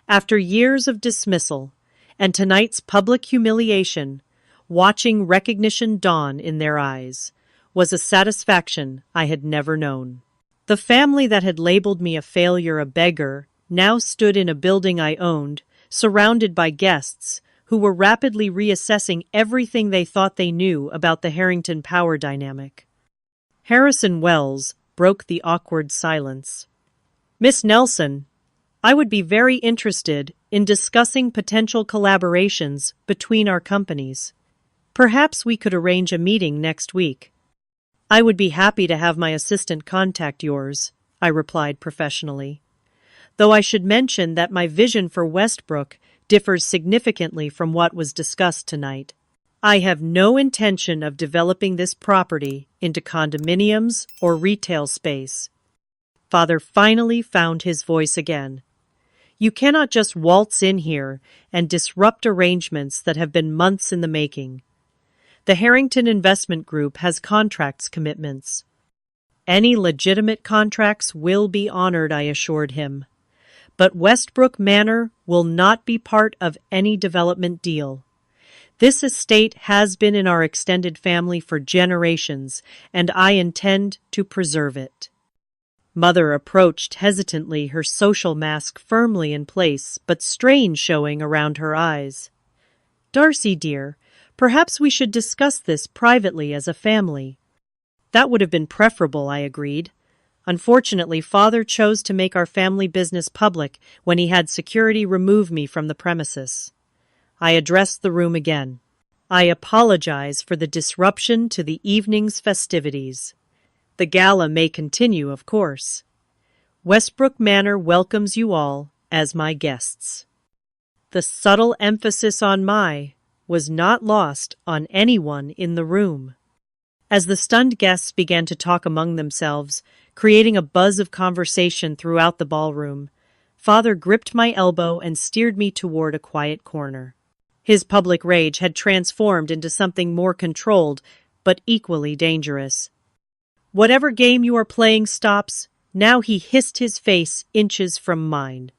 After years of dismissal and tonight's public humiliation, watching recognition dawn in their eyes was a satisfaction I had never known. The family that had labeled me a failure, a beggar, now stood in a building I owned, surrounded by guests who were rapidly reassessing everything they thought they knew about the Harrington power dynamic. Harrison Wells broke the awkward silence. "Miss Nelson, I would be very interested in discussing potential collaborations between our companies. Perhaps we could arrange a meeting next week. I would be happy to have my assistant contact yours, I replied professionally. Though I should mention that my vision for Westbrook differs significantly from what was discussed tonight. I have no intention of developing this property into condominiums or retail space. Father finally found his voice again. You cannot just waltz in here and disrupt arrangements that have been months in the making. The Harrington Investment Group has contracts commitments. Any legitimate contracts will be honored, I assured him. But Westbrook Manor will not be part of any development deal. This estate has been in our extended family for generations, and I intend to preserve it. Mother approached hesitantly, her social mask firmly in place, but strain showing around her eyes. Darcy, dear, perhaps we should discuss this privately as a family. That would have been preferable, I agreed. Unfortunately, Father chose to make our family business public when he had security remove me from the premises. I addressed the room again. I apologize for the disruption to the evening's festivities. The gala may continue, of course. Westbrook Manor welcomes you all as my guests. The subtle emphasis on my was not lost on anyone in the room. As the stunned guests began to talk among themselves, creating a buzz of conversation throughout the ballroom, Father gripped my elbow and steered me toward a quiet corner. His public rage had transformed into something more controlled, but equally dangerous. Whatever game you are playing stops. Now he hissed, his face inches from mine.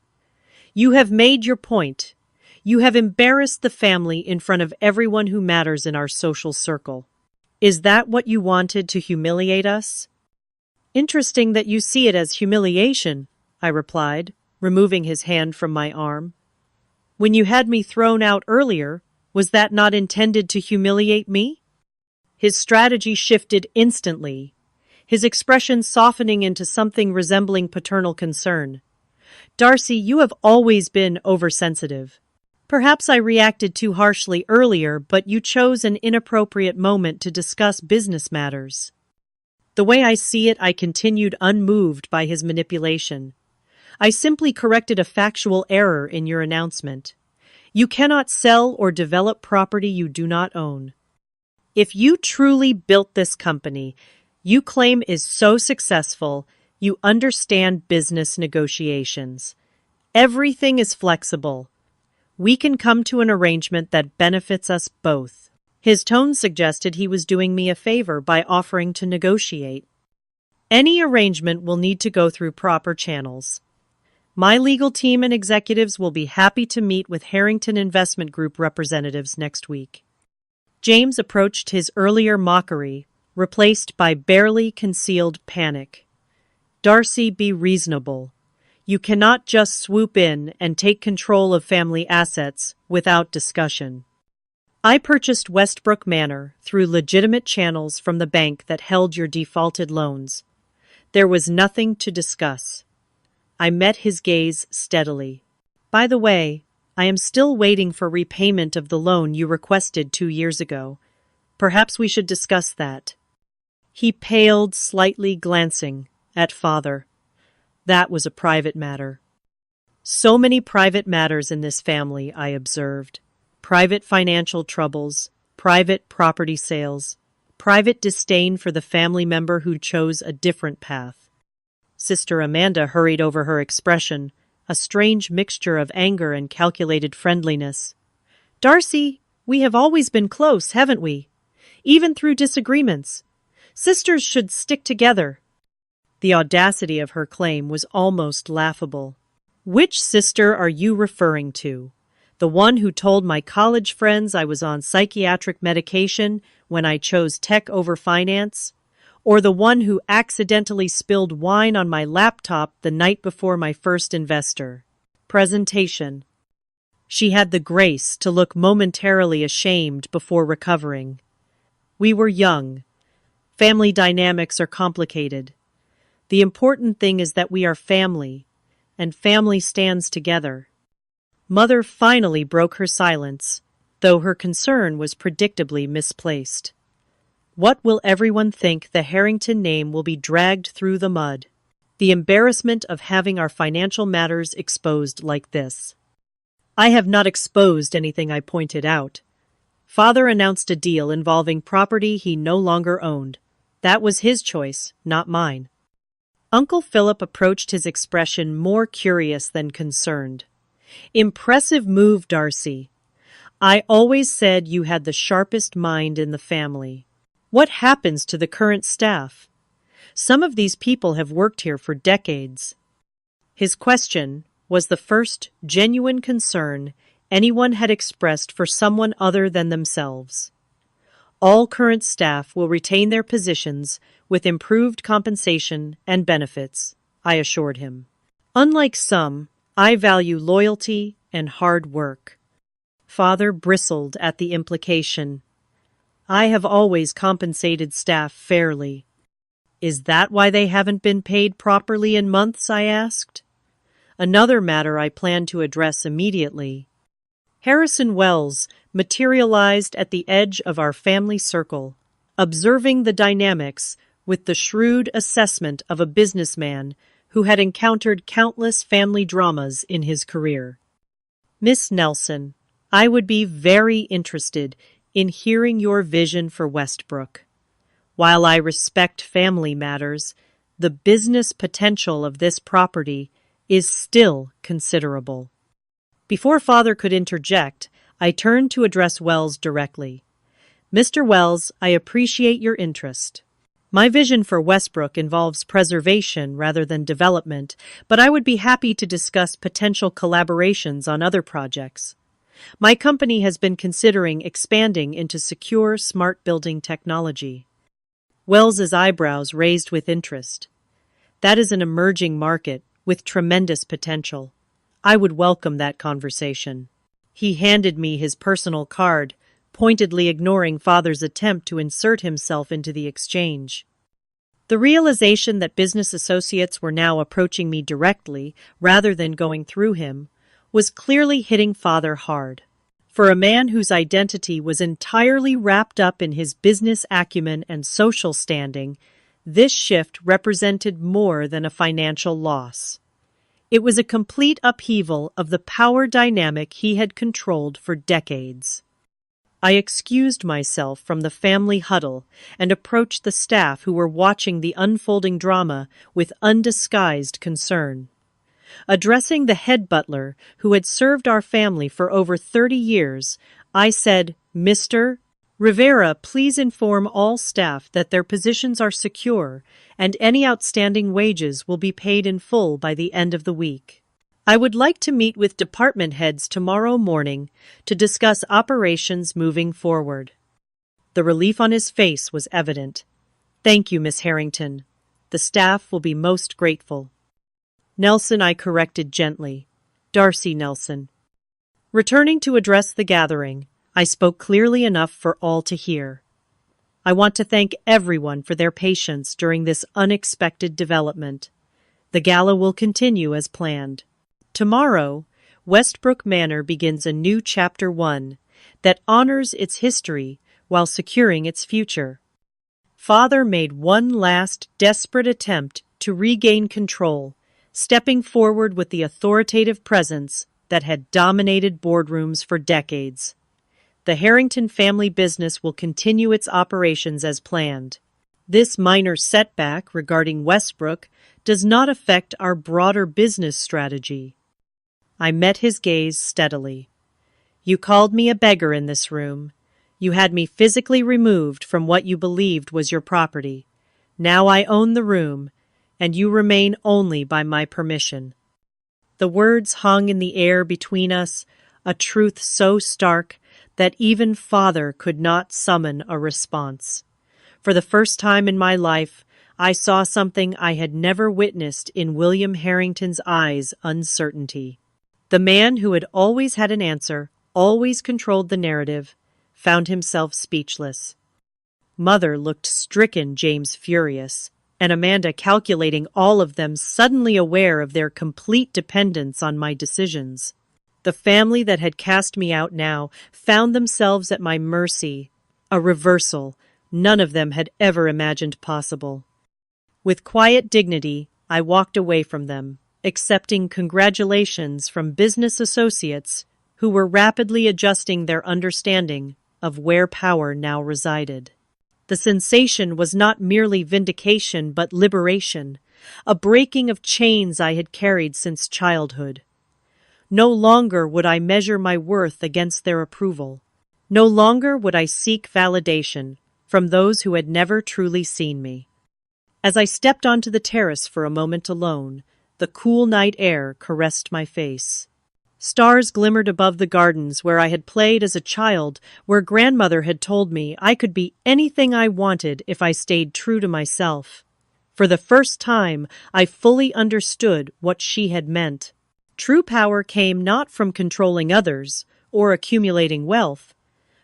You have made your point. You have embarrassed the family in front of everyone who matters in our social circle. Is that what you wanted to humiliate us? Interesting that you see it as humiliation, I replied, removing his hand from my arm. When you had me thrown out earlier, was that not intended to humiliate me? His strategy shifted instantly, his expression softening into something resembling paternal concern. Darcy, you have always been oversensitive. Perhaps I reacted too harshly earlier, but you chose an inappropriate moment to discuss business matters. The way I see it, I continued, unmoved by his manipulation. I simply corrected a factual error in your announcement. You cannot sell or develop property you do not own. If you truly built this company you claim is so successful, you understand business negotiations. Everything is flexible. We can come to an arrangement that benefits us both. His tone suggested he was doing me a favor by offering to negotiate. Any arrangement will need to go through proper channels. My legal team and executives will be happy to meet with Harrington Investment Group representatives next week. James approached his earlier mockery, replaced by barely concealed panic. Darcy, be reasonable. You cannot just swoop in and take control of family assets without discussion. I purchased Westbrook Manor through legitimate channels from the bank that held your defaulted loans. There was nothing to discuss. I met his gaze steadily. By the way, I am still waiting for repayment of the loan you requested 2 years ago. Perhaps we should discuss that. He paled slightly, glancing at Father. That was a private matter. So many private matters in this family, I observed. Private financial troubles, private property sales, private disdain for the family member who chose a different path. Sister Amanda hurried over her expression, a strange mixture of anger and calculated friendliness. Darcy, we have always been close, haven't we? Even through disagreements. Sisters should stick together. The audacity of her claim was almost laughable. Which sister are you referring to? The one who told my college friends I was on psychiatric medication when I chose tech over finance? Or the one who accidentally spilled wine on my laptop the night before my first investor presentation? She had the grace to look momentarily ashamed before recovering. We were young. Family dynamics are complicated. The important thing is that we are family, and family stands together. Mother finally broke her silence, though her concern was predictably misplaced. What will everyone think the Harrington name will be dragged through the mud? The embarrassment of having our financial matters exposed like this. I have not exposed anything, I pointed out. Father announced a deal involving property he no longer owned. That was his choice, not mine. Uncle Philip approached his expression more curious than concerned. Impressive move, Darcy. I always said you had the sharpest mind in the family. What happens to the current staff? Some of these people have worked here for decades. His question was the first genuine concern anyone had expressed for someone other than themselves. All current staff will retain their positions with improved compensation and benefits, I assured him. Unlike some, I value loyalty and hard work. Father bristled at the implication. I have always compensated staff fairly. Is that why they haven't been paid properly in months? I asked. Another matter I plan to address immediately. Harrison Wells materialized at the edge of our family circle, observing the dynamics with the shrewd assessment of a businessman who had encountered countless family dramas in his career. Miss Nelson, I would be very interested in hearing your vision for Westbrook. While I respect family matters, the business potential of this property is still considerable. Before Father could interject, I turned to address Wells directly. Mr. Wells, I appreciate your interest. My vision for Westbrook involves preservation rather than development, but I would be happy to discuss potential collaborations on other projects. My company has been considering expanding into secure, smart building technology. Wells's eyebrows raised with interest. That is an emerging market with tremendous potential. I would welcome that conversation. He handed me his personal card, pointedly ignoring Father's attempt to insert himself into the exchange. The realization that business associates were now approaching me directly, rather than going through him, was clearly hitting Father hard. For a man whose identity was entirely wrapped up in his business acumen and social standing, this shift represented more than a financial loss. It was a complete upheaval of the power dynamic he had controlled for decades. I excused myself from the family huddle and approached the staff who were watching the unfolding drama with undisguised concern. Addressing the head butler, who had served our family for over 30 years, I said, Mr. Rivera, please inform all staff that their positions are secure and any outstanding wages will be paid in full by the end of the week. I would like to meet with department heads tomorrow morning to discuss operations moving forward. The relief on his face was evident. Thank you, Miss Harrington. The staff will be most grateful. Nelson, I corrected gently. Darcy Nelson. Returning to address the gathering, I spoke clearly enough for all to hear. I want to thank everyone for their patience during this unexpected development. The gala will continue as planned. Tomorrow, Westbrook Manor begins a new Chapter 1 that honors its history while securing its future. Father made one last desperate attempt to regain control, stepping forward with the authoritative presence that had dominated boardrooms for decades. The Harrington family business will continue its operations as planned. This minor setback regarding Westbrook does not affect our broader business strategy. I met his gaze steadily. You called me a beggar in this room. You had me physically removed from what you believed was your property. Now I own the room, and you remain only by my permission. The words hung in the air between us, a truth so stark that even Father could not summon a response. For the first time in my life, I saw something I had never witnessed in William Harrington's eyes: uncertainty. The man who had always had an answer, always controlled the narrative, found himself speechless. Mother looked stricken, James furious. and Amanda calculating all of them, suddenly aware of their complete dependence on my decisions. The family that had cast me out now found themselves at my mercy, a reversal none of them had ever imagined possible. With quiet dignity, I walked away from them, accepting congratulations from business associates who were rapidly adjusting their understanding of where power now resided. The sensation was not merely vindication but liberation, a breaking of chains I had carried since childhood. No longer would I measure my worth against their approval. No longer would I seek validation from those who had never truly seen me. As I stepped onto the terrace for a moment alone, the cool night air caressed my face. Stars glimmered above the gardens where I had played as a child, where grandmother had told me I could be anything I wanted if I stayed true to myself. For the first time, I fully understood what she had meant. True power came not from controlling others or accumulating wealth,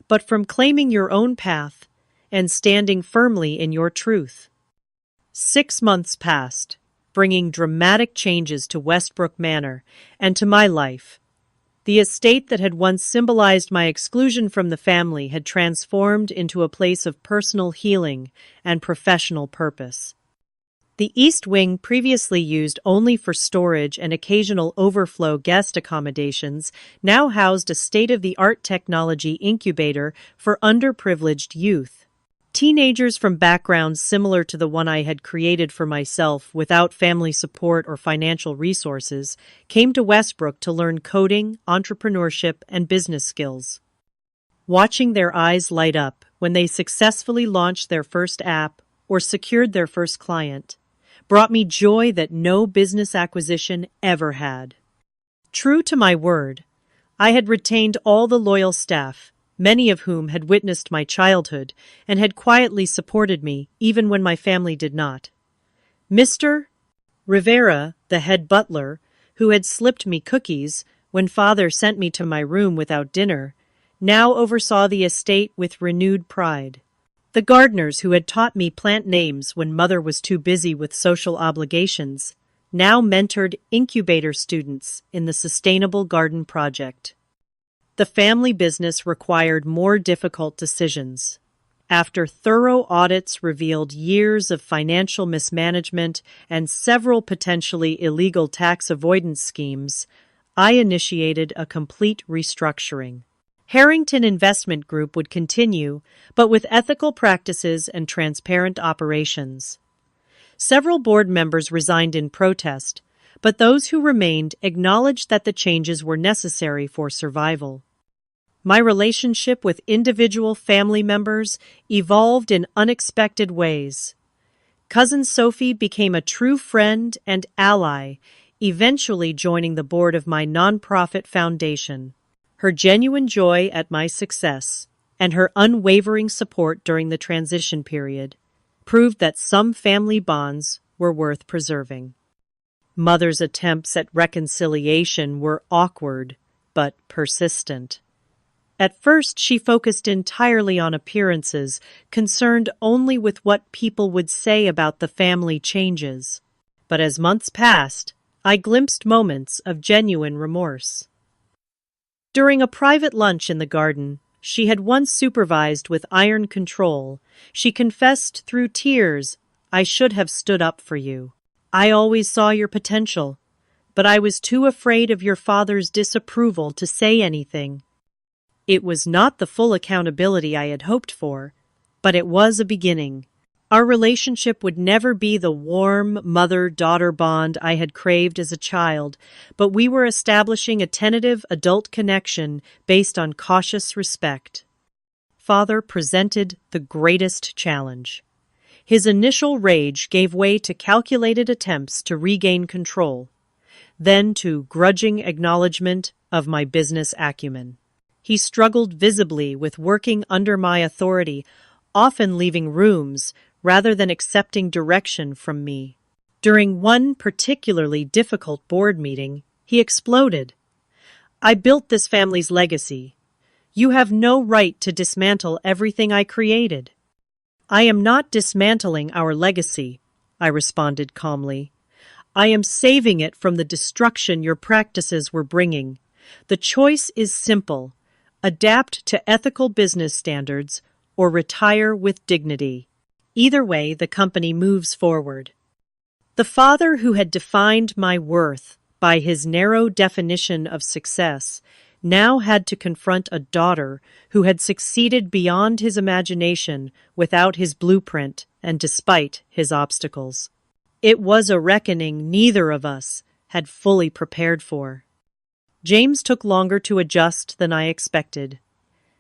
but from claiming your own path and standing firmly in your truth. 6 months passed, bringing dramatic changes to Westbrook Manor and to my life. The estate that had once symbolized my exclusion from the family had transformed into a place of personal healing and professional purpose. The East Wing, previously used only for storage and occasional overflow guest accommodations, now housed a state-of-the-art technology incubator for underprivileged youth. Teenagers from backgrounds similar to the one I had created for myself without family support or financial resources came to Westbrook to learn coding, entrepreneurship, and business skills. Watching their eyes light up when they successfully launched their first app or secured their first client brought me joy that no business acquisition ever had. True to my word, I had retained all the loyal staff, many of whom had witnessed my childhood and had quietly supported me even when my family did not. Mr. Rivera, the head butler, who had slipped me cookies when father sent me to my room without dinner, now oversaw the estate with renewed pride. The gardeners who had taught me plant names when mother was too busy with social obligations now mentored incubator students in the Sustainable Garden Project. The family business required more difficult decisions. After thorough audits revealed years of financial mismanagement and several potentially illegal tax avoidance schemes, I initiated a complete restructuring. Harrington Investment Group would continue, but with ethical practices and transparent operations. Several board members resigned in protest, but those who remained acknowledged that the changes were necessary for survival. My relationship with individual family members evolved in unexpected ways. Cousin Sophie became a true friend and ally, eventually joining the board of my nonprofit foundation. Her genuine joy at my success and her unwavering support during the transition period proved that some family bonds were worth preserving. Mother's attempts at reconciliation were awkward but persistent. At first, she focused entirely on appearances, concerned only with what people would say about the family changes. But as months passed, I glimpsed moments of genuine remorse. During a private lunch in the garden she had once supervised with iron control, she confessed through tears, "I should have stood up for you. I always saw your potential, but I was too afraid of your father's disapproval to say anything." It was not the full accountability I had hoped for, but it was a beginning. Our relationship would never be the warm mother-daughter bond I had craved as a child, but we were establishing a tentative adult connection based on cautious respect. Father presented the greatest challenge. His initial rage gave way to calculated attempts to regain control, then to grudging acknowledgement of my business acumen. He struggled visibly with working under my authority, often leaving rooms rather than accepting direction from me. During one particularly difficult board meeting, he exploded. "I built this family's legacy. You have no right to dismantle everything I created." "I am not dismantling our legacy. I responded calmly. I am saving it from the destruction your practices were bringing. The choice is simple. Adapt to ethical business standards or retire with dignity. Either way, the company moves forward. The father who had defined my worth by his narrow definition of success now had to confront a daughter who had succeeded beyond his imagination without his blueprint and despite his obstacles. It was a reckoning neither of us had fully prepared for. James took longer to adjust than I expected.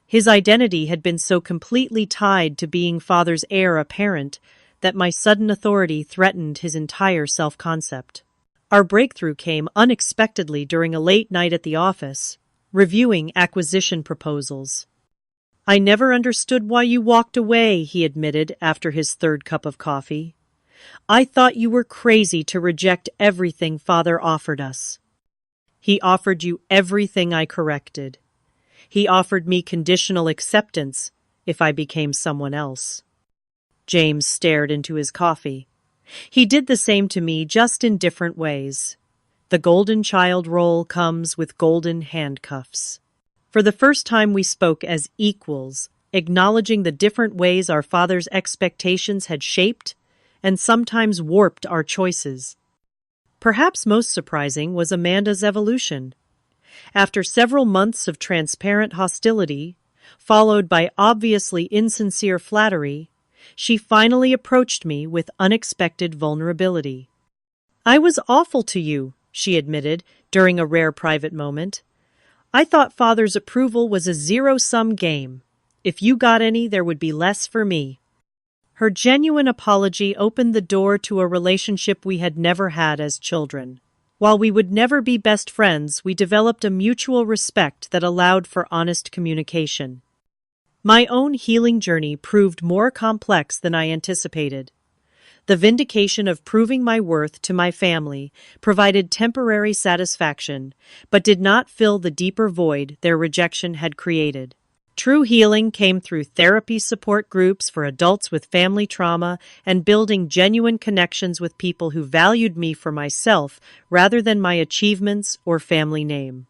His identity had been so completely tied to being father's heir apparent that my sudden authority threatened his entire self-concept. Our breakthrough came unexpectedly during a late night at the office, reviewing acquisition proposals. I never understood why you walked away, he admitted after his third cup of coffee. I thought you were crazy to reject everything Father offered us. He offered you everything I corrected. He offered me conditional acceptance if I became someone else. James stared into his coffee. He did the same to me, just in different ways. The golden child role comes with golden handcuffs. For the first time we spoke as equals, acknowledging the different ways our father's expectations had shaped and sometimes warped our choices. Perhaps most surprising was Amanda's evolution. After several months of transparent hostility, followed by obviously insincere flattery, she finally approached me with unexpected vulnerability. I was awful to you, she admitted during a rare private moment. I thought Father's approval was a zero-sum game. If you got any, there would be less for me. Her genuine apology opened the door to a relationship we had never had as children. While we would never be best friends, we developed a mutual respect that allowed for honest communication. My own healing journey proved more complex than I anticipated. The vindication of proving my worth to my family provided temporary satisfaction, but did not fill the deeper void their rejection had created. True healing came through therapy support groups for adults with family trauma and building genuine connections with people who valued me for myself rather than my achievements or family name.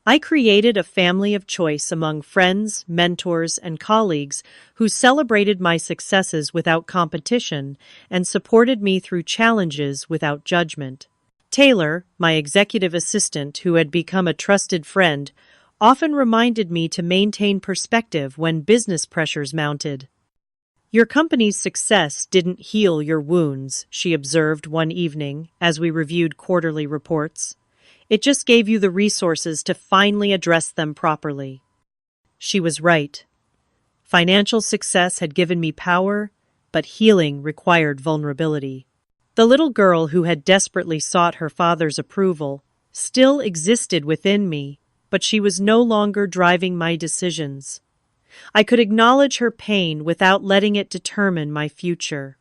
I created a family of choice among friends, mentors, and colleagues who celebrated my successes without competition and supported me through challenges without judgment. Taylor, my executive assistant who had become a trusted friend, often reminded me to maintain perspective when business pressures mounted. Your company's success didn't heal your wounds, she observed one evening as we reviewed quarterly reports. It just gave you the resources to finally address them properly. She was right. Financial success had given me power, but healing required vulnerability. The little girl who had desperately sought her father's approval still existed within me, but she was no longer driving my decisions. I could acknowledge her pain without letting it determine my future.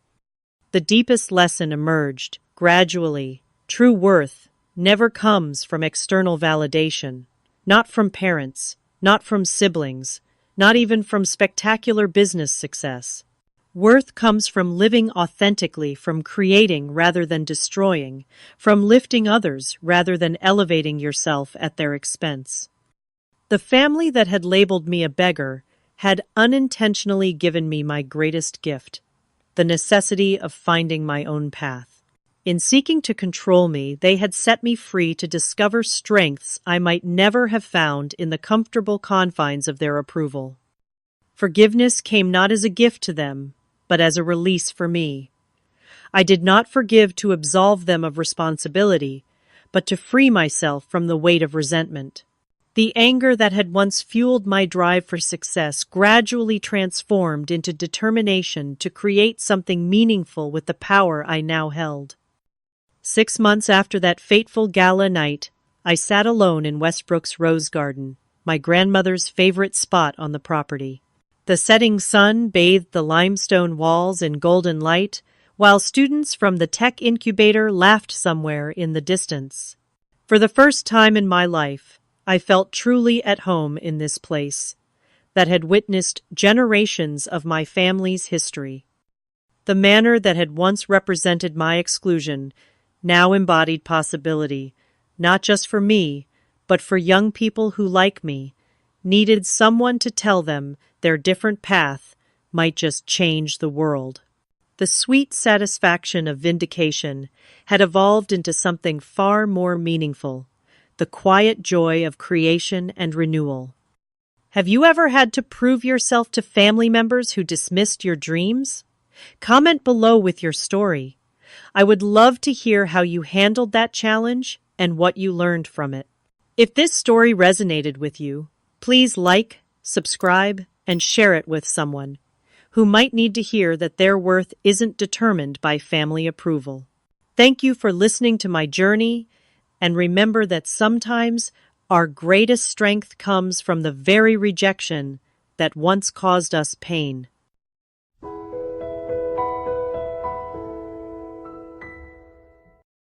The deepest lesson emerged, gradually. True worth never comes from external validation, not from parents, not from siblings, not even from spectacular business success. Worth comes from living authentically, from creating rather than destroying, from lifting others rather than elevating yourself at their expense. The family that had labeled me a beggar had unintentionally given me my greatest gift, the necessity of finding my own path. In seeking to control me, they had set me free to discover strengths I might never have found in the comfortable confines of their approval. Forgiveness came not as a gift to them, but as a release for me. I did not forgive to absolve them of responsibility, but to free myself from the weight of resentment. The anger that had once fueled my drive for success gradually transformed into determination to create something meaningful with the power I now held. 6 months after that fateful gala night, I sat alone in Westbrook's rose garden, my grandmother's favorite spot on the property. The setting sun bathed the limestone walls in golden light, while students from the tech incubator laughed somewhere in the distance. For the first time in my life, I felt truly at home in this place that had witnessed generations of my family's history. The manner that had once represented my exclusion now embodied possibility, not just for me, but for young people who, like me, needed someone to tell them their different path might just change the world. The sweet satisfaction of vindication had evolved into something far more meaningful, the quiet joy of creation and renewal. Have you ever had to prove yourself to family members who dismissed your dreams? Comment below with your story. I would love to hear how you handled that challenge and what you learned from it. If this story resonated with you, please like, subscribe, and share it with someone who might need to hear that their worth isn't determined by family approval. Thank you for listening to my journey, and remember that sometimes our greatest strength comes from the very rejection that once caused us pain.